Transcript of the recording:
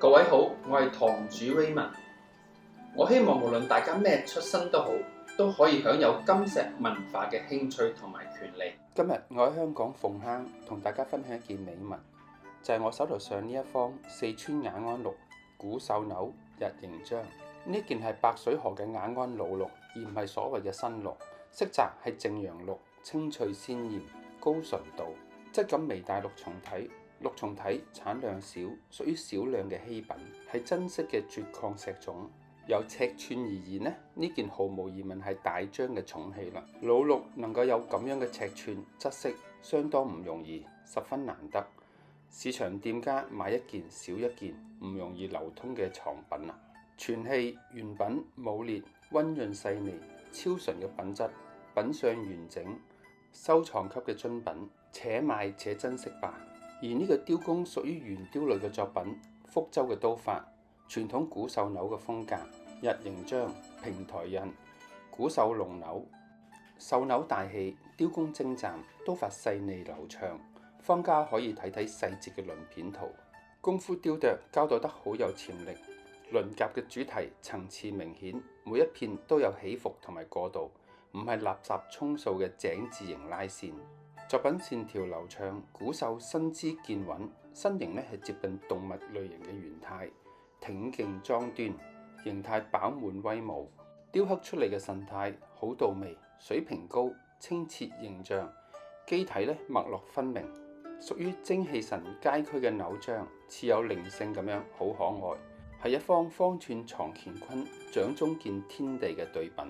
各位好，我係堂主 Raymond。我希望無論大家咩出身都好，都可以享有金石文化嘅興趣同埋權利。今日我喺香港鳳坑同大家分享一件美物，就係我手頭上呢一方四川雅安綠古秀柳日形章。呢件係白水河嘅雅安老綠，而唔係所謂嘅新綠。色澤係正陽綠，清脆鮮豔，高純度，質感微帶綠松體。綠松體產量少，屬於少量嘅稀品，係珍稀嘅絕礦石種。由尺寸而言呢件毫無疑問係大張嘅重器啦。老綠能夠有咁樣嘅尺寸質色，相當唔容易，十分難得。市場店家買一件少一件，唔容易流通嘅藏品啦。全器原品冇裂，溫潤細膩，超純嘅品質，品相完整，收藏級嘅精品，且買且珍惜吧。而呢個雕工屬於圓雕類嘅作品，福州嘅刀法，傳統古秀柳嘅風格，日形章，平台印，古秀龍柳，秀柳大氣，雕工精湛，刀法細膩流暢，坊家可以睇睇細節嘅鱗片圖，功夫雕琢交代得好有潛力，鱗甲嘅主題層次明顯，每一片都有起伏同埋過渡，唔係垃圾充數嘅井字形拉線。作品線條流暢，古秀身姿健穩，身形係接近動物類型嘅圓態，挺勁莊端，形態飽滿威武，雕刻出嚟嘅神態好到位，水平高，清澈形象，機體脈絡分明，屬於精氣神皆軀嘅柳章，似有靈性咁樣，好可愛，係一方方寸藏乾坤，掌中見天地嘅對品。